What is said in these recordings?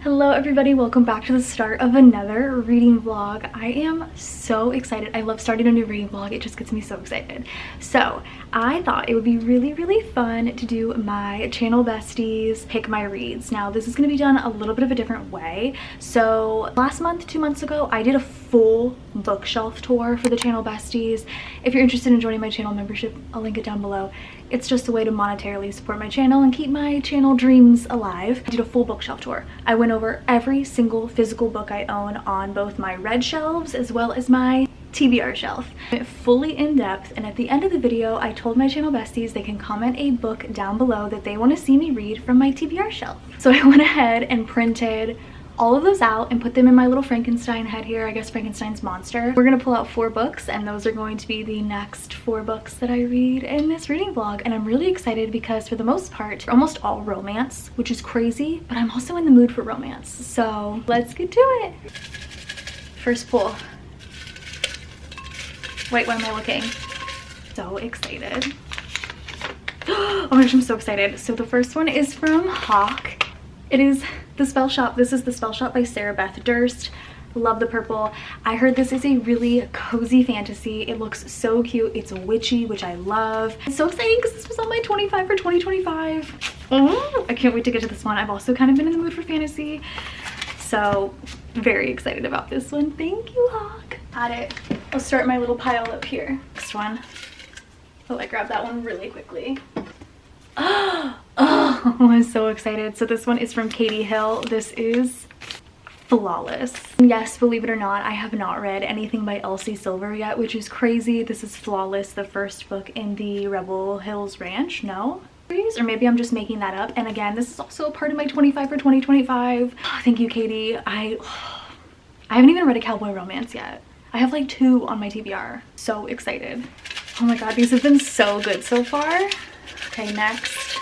Hello everybody, welcome back to the start of another reading vlog. I am so excited. I love starting a new reading vlog. It just gets me so excited. So I thought it would be really fun to do my channel Besties Pick My Reads. Now this is going to be done a little bit of a different way. So last month, 2 months ago, I did a full bookshelf tour for the channel Besties. If you're interested in joining my channel membership, I'll link it down below. It's just a way to monetarily support my channel and keep my channel dreams alive. I did a full bookshelf tour. I went over every single physical book I own on both my red shelves as well as my TBR shelf. I went fully in depth, and at the end of the video I told my channel besties they can comment a book down below that they want to see me read from my TBR shelf. So I went ahead and printed all of those out and put them in my little Frankenstein head here, I guess Frankenstein's monster. We're gonna pull out 4 books, and those are going to be the next 4 books that I read in this reading vlog. And I'm really excited because for the most part, they're almost all romance, which is crazy, but I'm also in the mood for romance. So let's get to it. First pull. Wait, why am I looking? So excited. Oh my gosh, I'm so excited. So the first one is from Hawk. It is The Spell Shop. This is The Spell Shop by Sarah Beth Durst. Love the purple. I heard this is a really cozy fantasy. It looks so cute. It's witchy, which I love. It's so exciting because this was on my 25 for 2025. I can't wait to get to this one. I've also kind of been in the mood for fantasy, so very excited about this one. Thank you, Hawk. Got it. I'll start my little pile up here. Next one. Oh, I grabbed that one really quickly. Oh, I'm so excited. So this one is from Katie Hill. This is Flawless. Yes, believe it or not, I have not read anything by Elsie Silver yet, which is crazy. This is Flawless, the first book in the Rebel Hills Ranch. No? Or maybe I'm just making that up. And again, this is also a part of my 25 for 2025. Oh, thank you, Katie. I haven't even read a cowboy romance yet. I have like 2 on my TBR. So excited. Oh my god, these have been so good so far. Okay, next.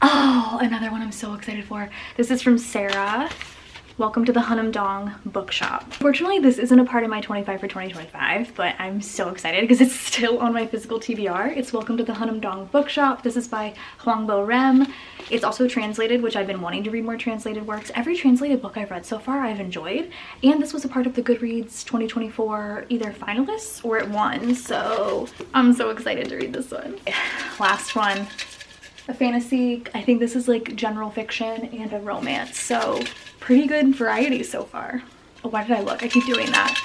Oh, another one I'm so excited for. This is from Sarah. Welcome to the Hundong Bookshop. Fortunately, this isn't a part of my 25 for 2025, but I'm so excited because it's still on my physical TBR. It's Welcome to the Hundong Bookshop. This is by Huangbo Rem. It's also translated, which I've been wanting to read more translated works. Every translated book I've read so far I've enjoyed, and this was a part of the Goodreads 2024 either finalists or it won, so I'm so excited to read this one. Last one. A fantasy. I think this is like general fiction and a romance, so pretty good variety so far. Oh, why did I look? I keep doing that.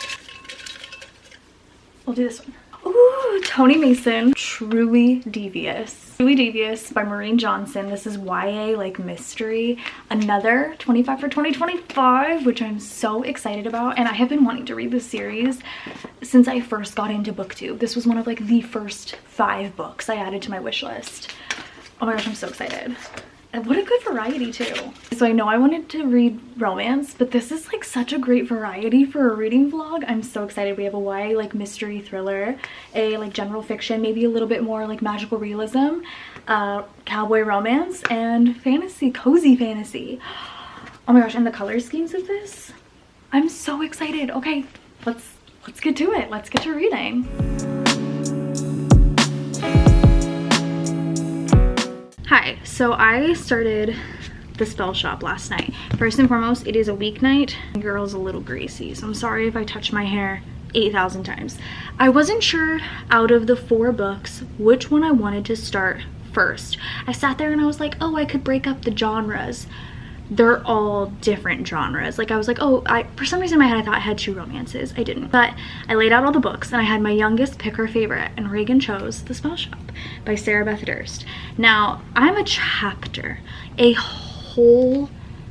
We'll do this one. Ooh, Toni Mason, Truly Devious. Truly Devious by Maureen Johnson. This is YA like mystery. Another 25 for 2025, which I'm so excited about. And I have been wanting to read this series since I first got into BookTube. This was one of like the first 5 books I added to my wish list. Oh my gosh, I'm so excited. And what a good variety too. So I know I wanted to read romance, but this is like such a great variety for a reading vlog. I'm so excited. We have a YA like mystery thriller, a like general fiction, maybe a little bit more like magical realism, cowboy romance, and fantasy, cozy fantasy. Oh my gosh, and the color schemes of this, I'm so excited. Okay, let's get to it. Let's get to reading. Hi, so I started The Spell Shop last night. First and foremost, it is a weeknight. My girl's a little greasy, so I'm sorry if I touch my hair 8,000 times. I wasn't sure out of the 4 books which one I wanted to start first. I sat there and I was like, oh, I could break up the genres. They're all different genres. Like I was like, oh, for some reason in my head I thought I had 2 romances. I didn't. But I laid out all the books and I had my youngest pick her favorite, and Reagan chose The Spell Shop by Sarah Beth Durst. Now, I'm a whole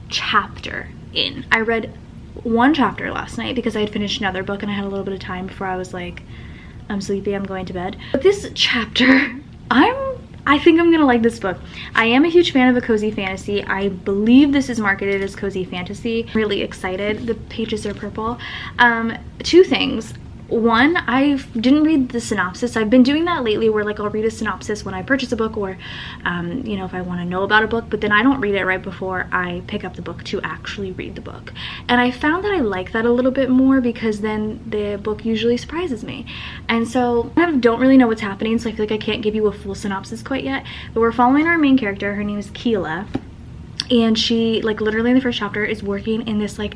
chapter in. I read 1 chapter last night because I had finished another book and I had a little bit of time before I was like, I'm sleepy, I'm going to bed. But this chapter, I think I'm gonna like this book. I am a huge fan of a cozy fantasy. I believe this is marketed as cozy fantasy. I'm really excited. The pages are purple. 2 things. One, I didn't read the synopsis. I've been doing that lately where like I'll read a synopsis when I purchase a book, or you know, if I want to know about a book, but then I don't read it right before I pick up the book to actually read the book. And I found that I like that a little bit more because then the book usually surprises me. And so I don't really know what's happening, so I feel like I can't give you a full synopsis quite yet, but we're following our main character. Her name is Keela. And she, like, literally in the first chapter is working in this, like,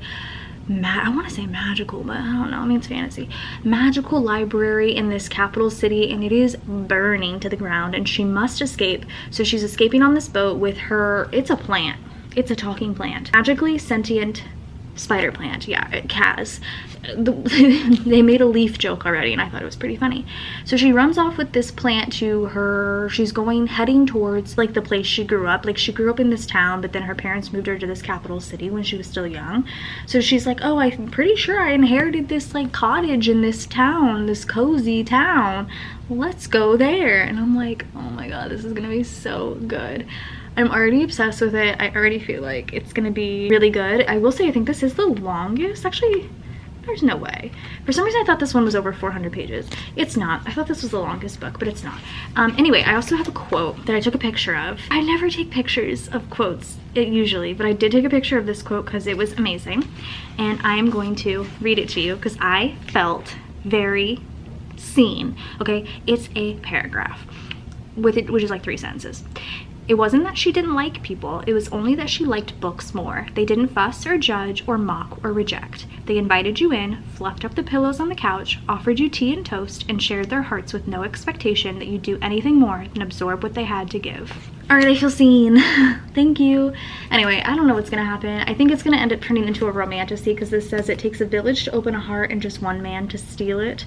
I want to say magical, but I don't know, I mean, it's fantasy, magical library in this capital city, and it is burning to the ground, and she must escape. So she's escaping on this boat with her, it's a plant, it's a talking plant, magically sentient spider plant. Yeah, Kaz. They made a leaf joke already, and I thought it was pretty funny. So she runs off with this plant to her, she's heading towards, like, the place she grew up. Like, she grew up in this town, but then her parents moved her to this capital city when she was still young. So she's like, oh, I'm pretty sure I inherited this, like, cottage in this town, this cozy town. Let's go there. And I'm like, oh my god, this is gonna be so good. I'm already obsessed with it. I already feel like it's gonna be really good. I will say, I think this is the longest. Actually, there's no way. For some reason, I thought this one was over 400 pages. It's not. I thought this was the longest book, but it's not. Anyway, I also have a quote that I took a picture of. I never take pictures of quotes usually, but I did take a picture of this quote because it was amazing. And I am going to read it to you because I felt very seen. Okay, it's a paragraph with it, which is like 3 sentences. It wasn't that she didn't like people, it was only that she liked books more. They didn't fuss or judge or mock or reject. They invited you in, fluffed up the pillows on the couch, offered you tea and toast, and shared their hearts with no expectation that you'd do anything more than absorb what they had to give. Alright, I feel seen. Thank you. Anyway, I don't know what's gonna happen. I think it's gonna end up turning into a romantasy because this says it takes a village to open a heart and just one man to steal it.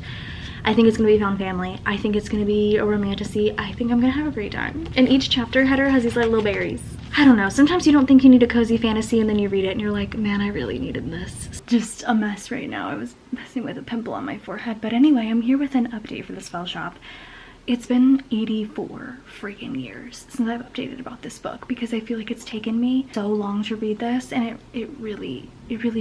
I think it's gonna be found family. I think it's gonna be a romantasy. I think I'm gonna have a great time. And each chapter header has these like little berries. I don't know, sometimes you don't think you need a cozy fantasy and then you read it and you're like, man, I really needed this. It's just a mess right now. I was messing with a pimple on my forehead. But anyway, I'm here with an update for the spell shop. It's been 84 freaking years since I've updated about this book because I feel like it's taken me so long to read this, and it really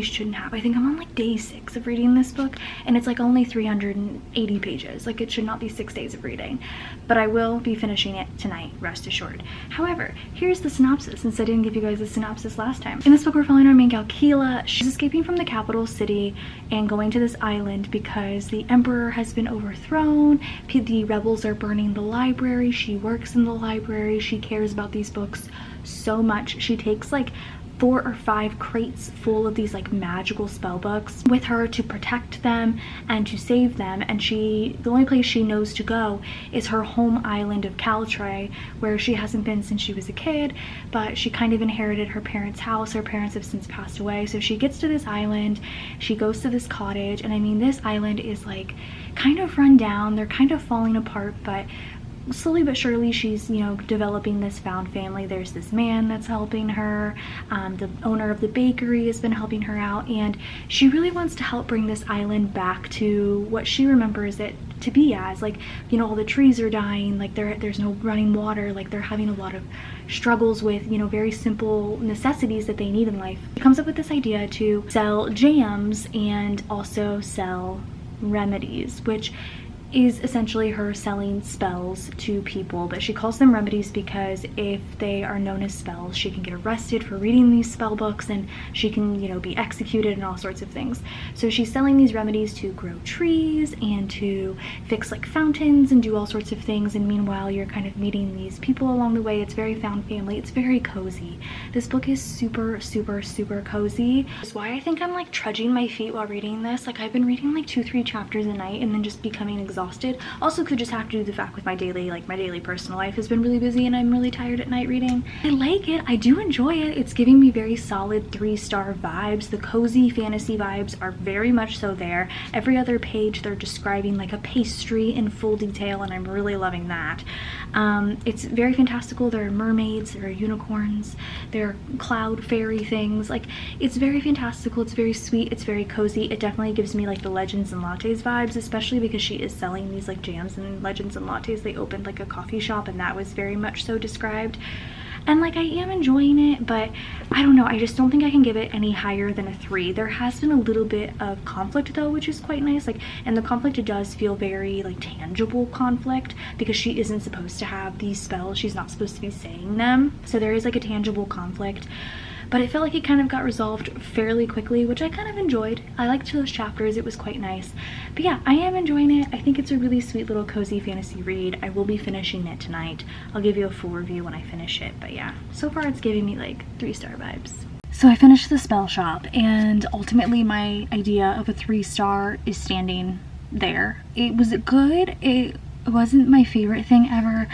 shouldn't have. I think I'm on like day 6 of reading this book, and it's like only 380 pages. Like, it should not be 6 days of reading, but I will be finishing it tonight, rest assured. However, here's the synopsis, since I didn't give you guys the synopsis last time. In this book, we're following our main gal, Keela. She's escaping from the capital city and going to this island because the emperor has been overthrown. The rebels are burning the library. She works in the library. She cares about these books so much. She takes like 4 or 5 crates full of these like magical spell books with her to protect them and to save them, and the only place she knows to go is her home island of Caltray, where she hasn't been since she was a kid, but she kind of inherited her parents' house. Her parents have since passed away, so she gets to this island, she goes to this cottage, and I mean, this island is like kind of run down. They're kind of falling apart, but slowly but surely she's, you know, developing this found family. There's this man that's helping her. The owner of the bakery has been helping her out, and she really wants to help bring this island back to what she remembers it to be as. Like, you know, all the trees are dying, like there's no running water, like they're having a lot of struggles with, you know, very simple necessities that they need in life. She comes up with this idea to sell jams and also sell remedies, which is essentially her selling spells to people, but she calls them remedies because if they are known as spells, she can get arrested for reading these spell books, and she can, you know, be executed and all sorts of things. So she's selling these remedies to grow trees and to fix like fountains and do all sorts of things, and meanwhile you're kind of meeting these people along the way. It's very found family. It's very cozy. This book is super cozy. That's why I think I'm like trudging my feet while reading this. Like, I've been reading like 2-3 chapters a night and then just becoming exhausted. Also could just have to do the fact with my daily personal life has been really busy and I'm really tired at night reading. I like it. I do enjoy it. It's giving me very solid 3-star vibes. The cozy fantasy vibes are very much so there. Every other page they're describing like a pastry in full detail, and I'm really loving that. It's very fantastical. There are mermaids, there are unicorns, there are cloud fairy things. Like, it's very fantastical. It's very sweet. It's very cozy. It definitely gives me like the Legends and Lattes vibes, especially because she is selling these like jams and Legends and Lattes. They opened like a coffee shop, and that was very much so described. And like, I am enjoying it, but I don't know, I just don't think I can give it any higher than a 3. There has been a little bit of conflict though, which is quite nice. Like, and the conflict, it does feel very like tangible conflict because she isn't supposed to have these spells. She's not supposed to be saying them. So there is like a tangible conflict. but it felt like it kind of got resolved fairly quickly, which I kind of enjoyed. I liked those chapters, it was quite nice. But yeah, I am enjoying it. I think it's a really sweet little cozy fantasy read. I will be finishing it tonight. I'll give you a full review when I finish it, but yeah, so far it's giving me like 3-star vibes. So I finished The Spell Shop, and ultimately my idea of a 3-star is standing there. It was good. It wasn't my favorite thing ever.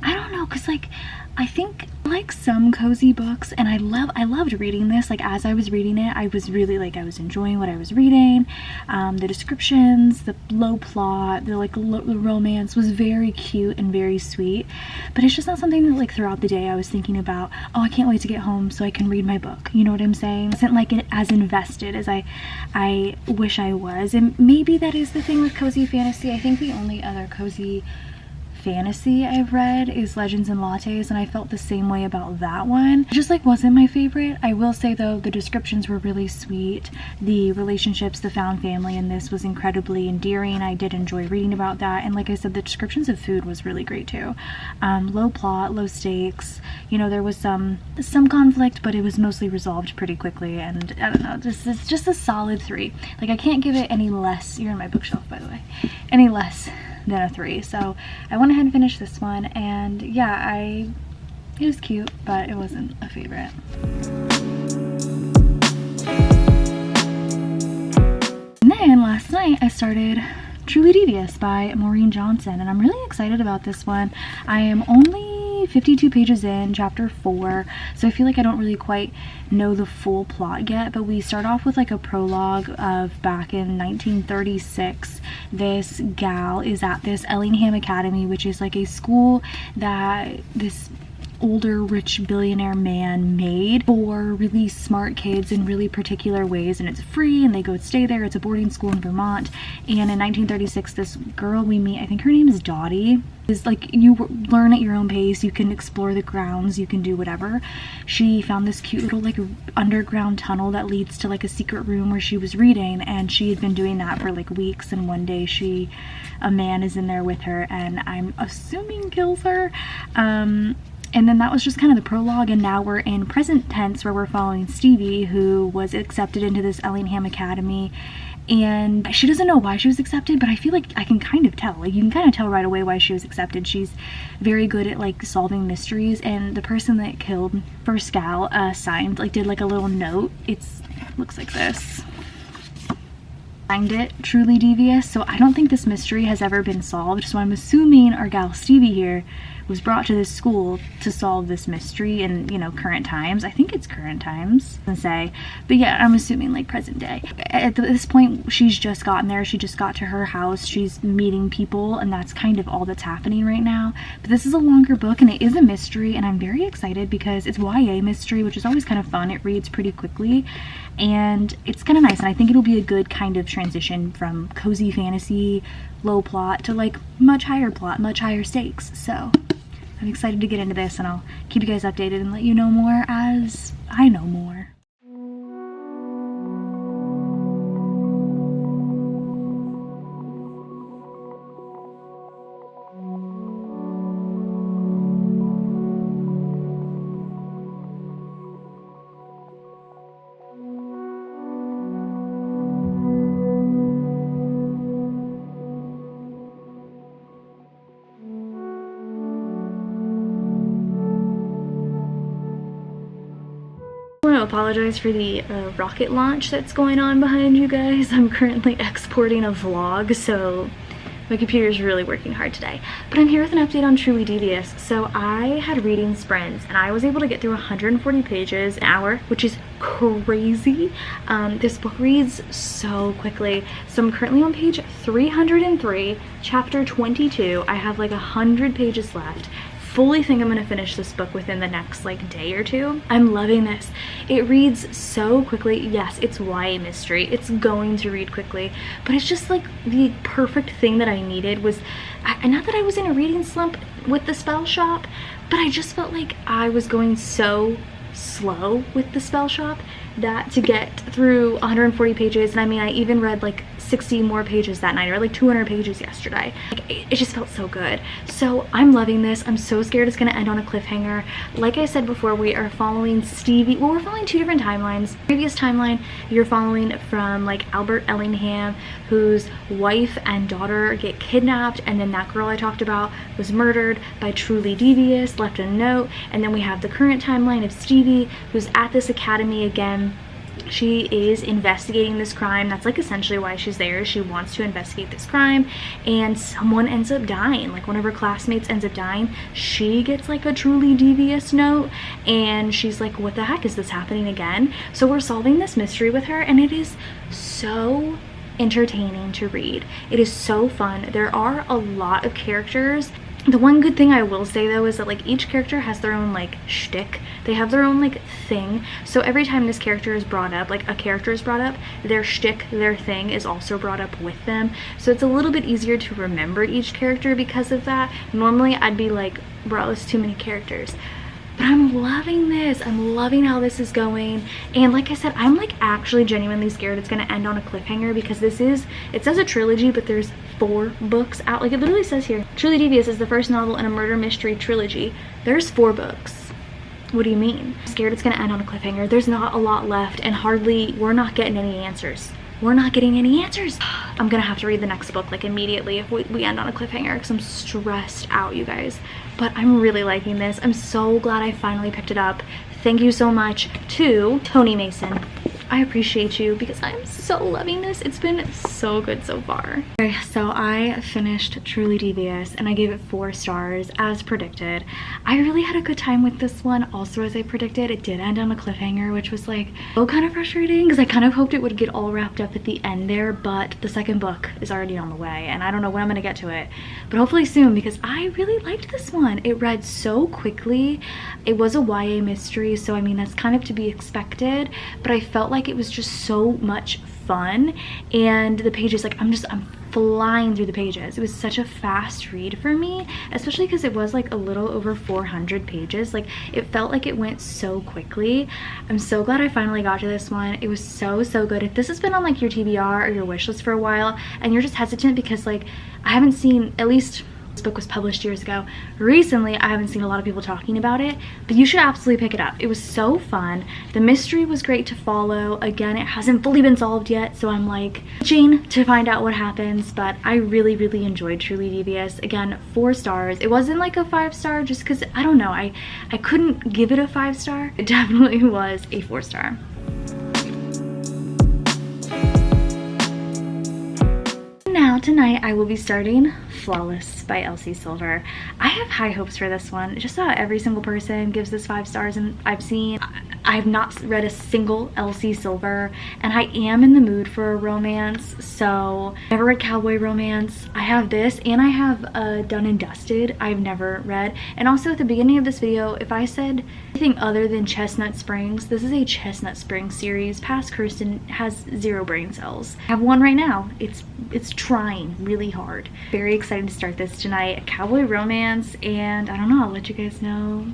I don't know, because like I think like some cozy books, and I loved reading this. Like as I was reading it, I was really like, I was enjoying what I was reading. The descriptions, the low plot, the romance was very cute and very sweet, but it's just not something that like throughout the day I was thinking about, oh, I can't wait to get home so I can read my book. You know what I'm saying? I wasn't like as invested as I wish I was, and maybe that is the thing with cozy fantasy. I think the only other cozy fantasy I've read is Legends and Lattes, and I felt the same way about that one. It just like wasn't my favorite. I will say though, the descriptions were really sweet. The relationships, the found family in this was incredibly endearing. I did enjoy reading about that, and like I said, the descriptions of food was really great too. Low plot, low stakes. You know, there was some conflict, but it was mostly resolved pretty quickly, and I don't know, this is just a solid 3. Like I can't give it any less. You're in my bookshelf, by the way. Any less than a 3. So I went ahead and finished this one, and yeah, it was cute, but it wasn't a favorite. And then last night I started Truly Devious by Maureen Johnson, and I'm really excited about this one. I am only 52 pages in, chapter 4, so I feel like I don't really quite know the full plot yet, but we start off with like a prologue of back in 1936. This gal is at this Ellingham Academy, which is like a school that this older rich billionaire man made for really smart kids in really particular ways, and it's free and they go stay there. It's a boarding school in Vermont, and in 1936 this girl we meet, I think her name is Dottie, is like, you learn at your own pace, you can explore the grounds, you can do whatever. She found this cute little like underground tunnel that leads to like a secret room where she was reading, and she had been doing that for like weeks, and one day a man is in there with her, and I'm assuming kills her. And then that was just kind of the prologue, and now we're in present tense where we're following Stevie, who was accepted into this Ellingham Academy, and she doesn't know why she was accepted, but I feel like I can kind of tell. Like you can kind of tell right away why she was accepted. She's very good at like solving mysteries, and the person that killed first gal signed, like did like a little note. It looks like this. Signed it, Truly Devious. So I don't think this mystery has ever been solved, so I'm assuming our gal Stevie here was brought to this school to solve this mystery in, you know, current times. I think it's current times, I say, but yeah, I'm assuming like present day. At this point, she's just gotten there. She just got to her house. She's meeting people, and that's kind of all that's happening right now. But this is a longer book, and it is a mystery, and I'm very excited because it's YA mystery, which is always kind of fun. It reads pretty quickly, and it's kind of nice, and I think it'll be a good kind of transition from cozy fantasy, low plot, to like much higher plot, much higher stakes. So I'm excited to get into this, and I'll keep you guys updated and let you know more as I know more. I want to apologize for the rocket launch that's going on behind you guys. I'm currently exporting a vlog, so my computer is really working hard today. But I'm here with an update on Truly Devious. So I had reading sprints, and I was able to get through 140 pages an hour, which is crazy. This book reads so quickly. So I'm currently on page 303, chapter 22. I have like 100 pages left. Fully think I'm gonna finish this book within the next like day or two. I'm loving this. It reads so quickly. Yes, it's YA mystery. It's going to read quickly, but it's just like the perfect thing that I needed. Was not that I was in a reading slump with The Spell Shop, but I just felt like I was going so slow with The Spell Shop that to get through 140 pages. And I mean, I even read like 60 more pages that night. I read like 200 pages yesterday. Like, it just felt so good. So I'm loving this. I'm so scared it's gonna end on a cliffhanger. Like I said before, we are following Stevie. Well, we're following two different timelines. Previous timeline, you're following from like Albert Ellingham, whose wife and daughter get kidnapped, and then that girl I talked about was murdered by Truly Devious, left a note. And then we have the current timeline of Stevie, who's at this academy again. She is investigating this crime. That's like essentially why she's there. She wants to investigate this crime, and someone ends up dying. Like one of her classmates ends up dying. She gets like a Truly Devious note, and she's like, what the heck, is this happening again? So we're solving this mystery with her, and it is so entertaining to read. It is so fun. There are a lot of characters. The one good thing I will say though is that like each character has their own like shtick. They have their own like thing. So every time this character is brought up, like a character is brought up, their shtick, their thing is also brought up with them. So it's a little bit easier to remember each character because of that. Normally I'd be like, bro, it's too many characters. But I'm loving this. I'm loving how this is going. And like I said, I'm like actually genuinely scared it's gonna end on a cliffhanger, because this is, it says a trilogy, but there's 4 books out. Like it literally says here, Truly Devious is the first novel in a murder mystery trilogy. There's 4 books. What do you mean? I'm scared it's gonna end on a cliffhanger. There's not a lot left, and hardly, we're not getting any answers. We're not getting any answers. I'm gonna have to read the next book like immediately if we end on a cliffhanger, because I'm stressed out, you guys. But I'm really liking this. I'm so glad I finally picked it up. Thank you so much to Tony Mason. I appreciate you, because I'm so loving this. It's been so good so far. Okay, so I finished Truly Devious and I gave it 4 stars as predicted. I really had a good time with this one. Also, as I predicted, it did end on a cliffhanger, which was like so kind of frustrating, because I kind of hoped it would get all wrapped up at the end there, but the second book is already on the way and I don't know when I'm gonna get to it, but hopefully soon, because I really liked this one. It read so quickly. It was a YA mystery, so I mean that's kind of to be expected, but I felt like it was just so much fun, and the pages, like I'm flying through the pages. It was such a fast read for me, especially because it was like a little over 400 pages. Like it felt like it went so quickly. I'm so glad I finally got to this one. It was so good. If this has been on like your TBR or your wish list for a while and you're just hesitant because like I haven't seen, at least this book was published years ago, recently I haven't seen a lot of people talking about it, but you should absolutely pick it up. It was so fun. The mystery was great to follow. Again, it hasn't fully been solved yet, so I'm like itching to find out what happens, but I really enjoyed Truly Devious. Again, 4 stars. It wasn't like a 5-star just because I don't know, I couldn't give it a 5-star. It definitely was a 4-star. Now tonight I will be starting Flawless by Elsie Silver. I have high hopes for this one. Just about every single person gives this 5 stars, and I've seen, I've not read a single Elsie Silver, and I am in the mood for a romance. So I never read cowboy romance. I have this, and I have Done and Dusted I've never read. And also at the beginning of this video, if I said anything other than Chestnut Springs, this is a Chestnut Springs series. Past Kirsten has 0 brain cells. I have one right now. It's trying really hard. Very excited to start this tonight. A cowboy romance, and I don't know, I'll let you guys know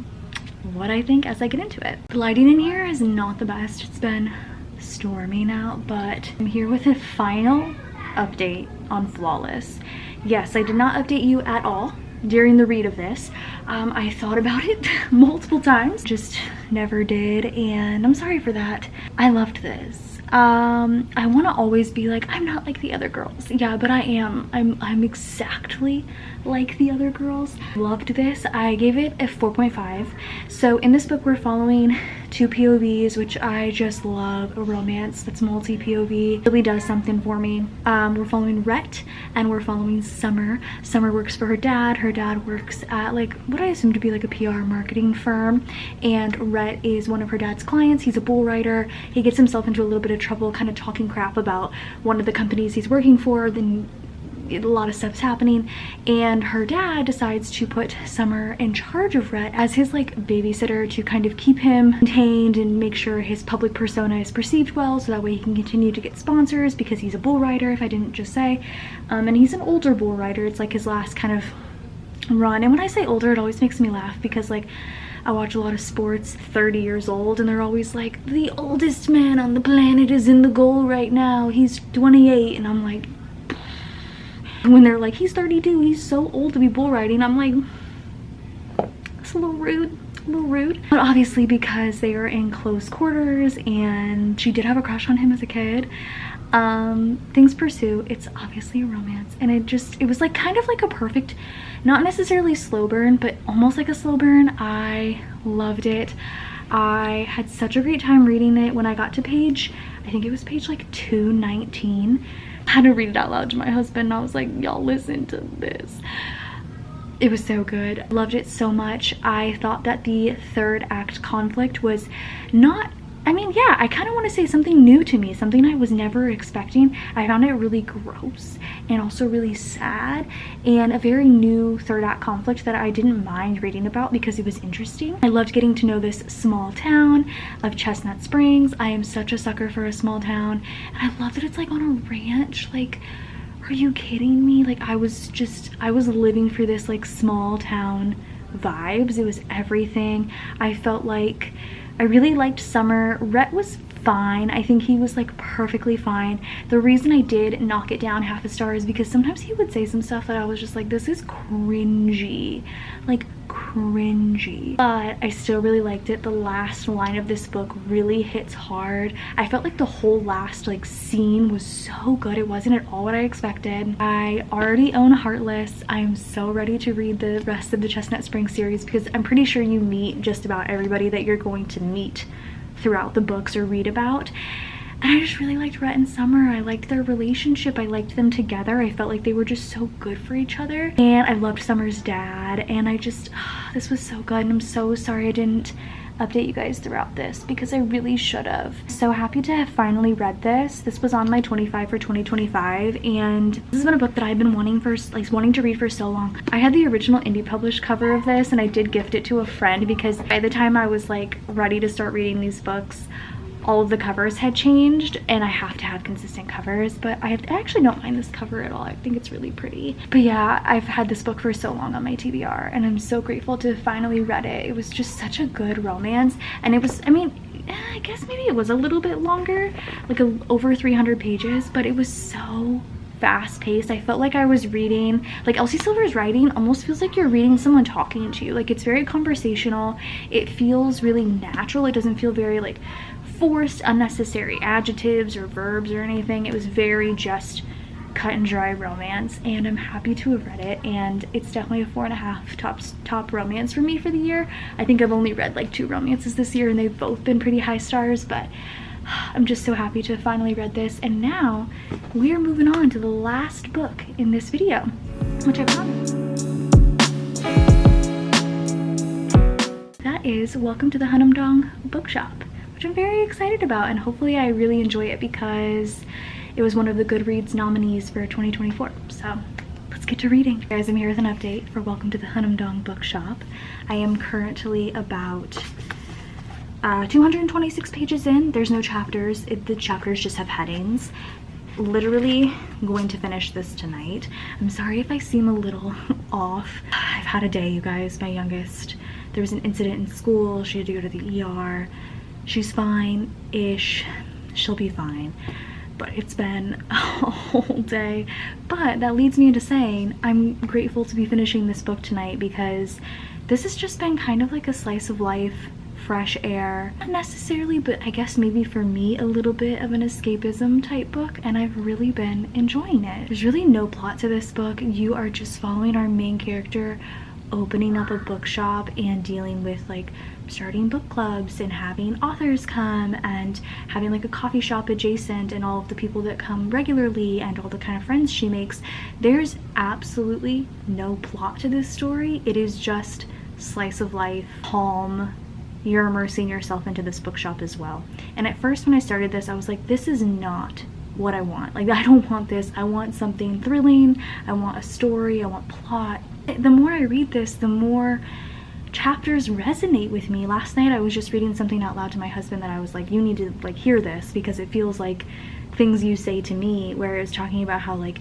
what I think as I get into it. The lighting in here is not the best. It's been storming out, but I'm here with a final update on Flawless. Yes, I did not update you at all during the read of this. I thought about it multiple times, just never did, and I'm sorry for that. I loved this. I want to always be like, I'm not like the other girls. Yeah, but I am. I'm exactly like the other girls. Loved this. I gave it a 4.5. So in this book we're following 2 POVs, which I just love. A romance that's multi-POV really does something for me. We're following Rhett and we're following Summer. Summer works for her dad. Her dad works at like what I assume to be like a PR marketing firm, and Rhett is one of her dad's clients. He's a bull rider. He gets himself into a little bit of trouble kind of talking crap about one of the companies he's working for. Then a lot of stuff's happening, and her dad decides to put Summer in charge of Rhett as his like babysitter to kind of keep him contained and make sure his public persona is perceived well, so that way he can continue to get sponsors, because he's a bull rider, if I didn't just say. And he's an older bull rider. It's like his last kind of run, and when I say older it always makes me laugh, because like I watch a lot of sports, 30 years old, and they're always like, the oldest man on the planet is in the goal right now, he's 28, and I'm like, when they're like, he's 32, he's so old to be bull riding, I'm like, that's a little rude. But obviously because they are in close quarters and she did have a crush on him as a kid, things pursue. It's obviously a romance, and it was like kind of like a perfect, not necessarily slow burn, but almost like a slow burn. I loved it. I had such a great time reading it. When I got to page, I think it was page like 219, I had to read it out loud to my husband, and I was like, y'all listen to this. It was so good. I loved it so much. I thought that the third act conflict was not, I mean, yeah, I kind of want to say something new to me, something I was never expecting. I found it really gross and also really sad, and a very new third act conflict that I didn't mind reading about because it was interesting. I loved getting to know this small town of Chestnut Springs. I am such a sucker for a small town, and I love that it's like on a ranch. Like, are you kidding me? Like, I was living for this like small town vibes. It was everything. I felt like I really liked Summer. Rhett was fine. I think he was like perfectly fine. The reason I did knock it down half a star is because sometimes he would say some stuff that I was just like, this is cringy, like cringy. But I still really liked it. The last line of this book really hits hard. I felt like the whole last like scene was so good. It wasn't at all what I expected. I already own Heartless. I am so ready to read the rest of the Chestnut Springs series because I'm pretty sure you meet just about everybody that you're going to meet throughout the books or read about. And I just really liked Rhett and Summer. I liked their relationship. I liked them together. I felt like they were just so good for each other. And I loved Summer's dad. And I just, this was so good. And I'm so sorry I didn't update you guys throughout this because I really should have. So happy to have finally read this. This was on my 25 for 2025, and this has been a book that I've been wanting to read for so long. I had the original indie published cover of this, and I did gift it to a friend because by the time I was like ready to start reading these books, all of the covers had changed, and I have to have consistent covers, but I actually don't mind this cover at all. I think it's really pretty. But yeah, I've had this book for so long on my TBR, and I'm so grateful to have finally read it. It was just such a good romance, and it was, I mean, I guess maybe it was a little bit longer, like over 300 pages, but it was so fast-paced. I felt like I was reading, like Elsie Silver's writing almost feels like you're reading someone talking to you. Like, it's very conversational. It feels really natural. It doesn't feel very like forced, unnecessary adjectives or verbs or anything. It was very just cut and dry romance, and I'm happy to have read it, and it's definitely a 4.5 top romance for me for the year. I think I've only read like 2 romances this year, and they've both been pretty high stars, but I'm just so happy to have finally read this. And now we're moving on to the last book in this video, which I promise. That is Welcome to the Hundong Bookshop, which I'm very excited about, and hopefully I really enjoy it because it was one of the Goodreads nominees for 2024. So let's get to reading. Guys, I'm here with an update for Welcome to the Hundong Bookshop. I am currently about 226 pages in. There's no chapters. The chapters just have headings. Literally going to finish this tonight. I'm sorry if I seem a little off. I've had a day, you guys. My youngest, there was an incident in school. She had to go to the ER. She's fine-ish. She'll be fine. But it's been a whole day. But that leads me into saying I'm grateful to be finishing this book tonight because this has just been kind of like a slice of life, fresh air. Not necessarily, but I guess maybe for me a little bit of an escapism type book, and I've really been enjoying it. There's really no plot to this book. You are just following our main character opening up a bookshop and dealing with like starting book clubs and having authors come and having like a coffee shop adjacent and all of the people that come regularly and all the kind of friends she makes. There's absolutely no plot to this story. It is just slice of life, calm. You're immersing yourself into this bookshop as well. And at first when I started this, I was like, this is not what I want. Like, I don't want this. I want something thrilling. I want a story. I want plot. The more I read this, the more chapters resonate with me. Last night I was just reading something out loud to my husband that I was like, you need to like hear this because it feels like things you say to me, where it was talking about how like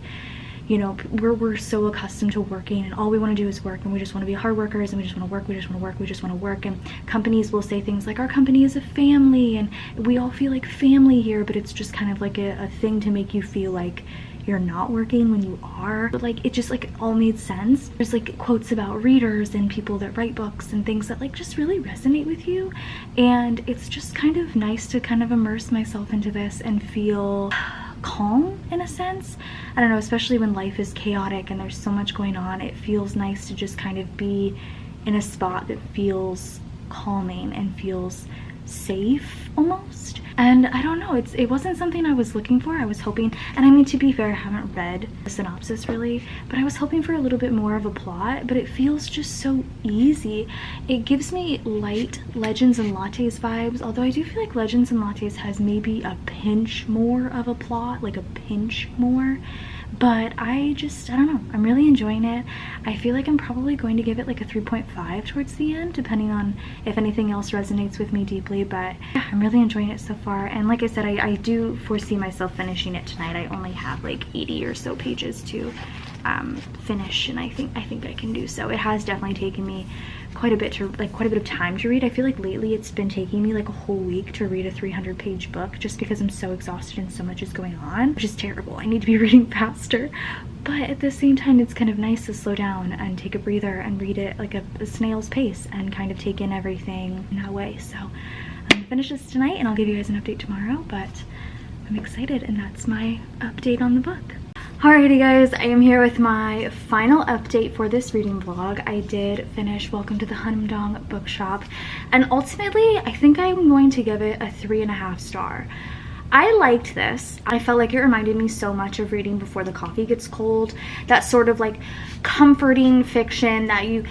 you know, we're so accustomed to working, and all we want to do is work, and we just want to be hard workers, and we just want to work, we just want to work, we just want to work. And companies will say things like, our company is a family, and we all feel like family here, but it's just kind of like a thing to make you feel like you're not working when you are. But like, it just like all made sense. There's like quotes about readers and people that write books and things that like just really resonate with you, and it's just kind of nice to kind of immerse myself into this and feel calm in a sense. I don't know, especially when life is chaotic and there's so much going on, it feels nice to just kind of be in a spot that feels calming and feels safe almost. And I don't know, it wasn't something I was looking for. I was hoping, and I mean, to be fair, I haven't read the synopsis really, but I was hoping for a little bit more of a plot, but it feels just so easy. It gives me light Legends and Lattes vibes, although I do feel like Legends and Lattes has maybe a pinch more of a plot, like a pinch more. But I don't know, I'm really enjoying it. I feel like I'm probably going to give it like a 3.5 towards the end, depending on if anything else resonates with me deeply. But yeah, I'm really enjoying it so far. And like I said, I do foresee myself finishing it tonight. I only have like 80 or so pages to finish, and I think I can do so. It has definitely taken me quite a bit of time to read. I feel like lately it's been taking me like a whole week to read a 300-page book, just because I'm so exhausted and so much is going on, which is terrible. I need to be reading faster, but at the same time it's kind of nice to slow down and take a breather and read it like a snail's pace and kind of take in everything in that way. So I'm gonna finish this tonight and I'll give you guys an update tomorrow, but I'm excited, and that's my update on the book. Alrighty guys, I am here with my final update for this reading vlog. I did finish Welcome to the Hundong Bookshop, and ultimately I think I'm going to give it a 3.5 star. I liked this. I felt like it reminded me so much of reading Before the Coffee Gets Cold. That sort of like comforting fiction that you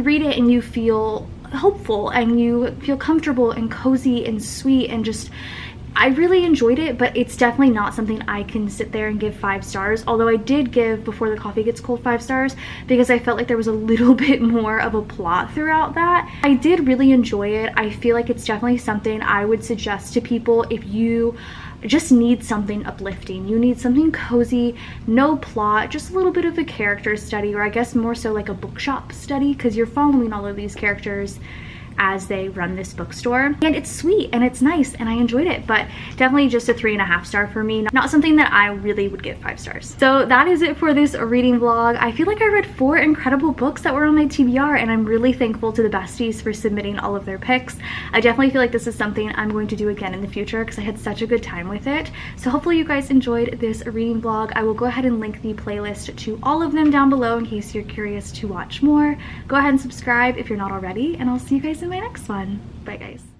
read it and you feel hopeful and you feel comfortable and cozy and sweet, and just I really enjoyed it, but it's definitely not something I can sit there and give 5 stars. Although I did give Before the Coffee Gets Cold 5 stars because I felt like there was a little bit more of a plot throughout that. I did really enjoy it. I feel like it's definitely something I would suggest to people if you just need something uplifting. You need something cozy, no plot, just a little bit of a character study, or I guess more so like a bookshop study, because you're following all of these characters as they run this bookstore, and it's sweet and it's nice and I enjoyed it, but definitely just a 3.5 star for me. Not something that I really would give 5 stars. So that is it for this reading vlog. I feel like I read 4 incredible books that were on my TBR, and I'm really thankful to the besties for submitting all of their picks. I definitely feel like this is something I'm going to do again in the future because I had such a good time with it. So hopefully you guys enjoyed this reading vlog. I will go ahead and link the playlist to all of them down below in case you're curious to watch more. Go ahead and subscribe if you're not already, and I'll see you guys in my next one. Bye guys.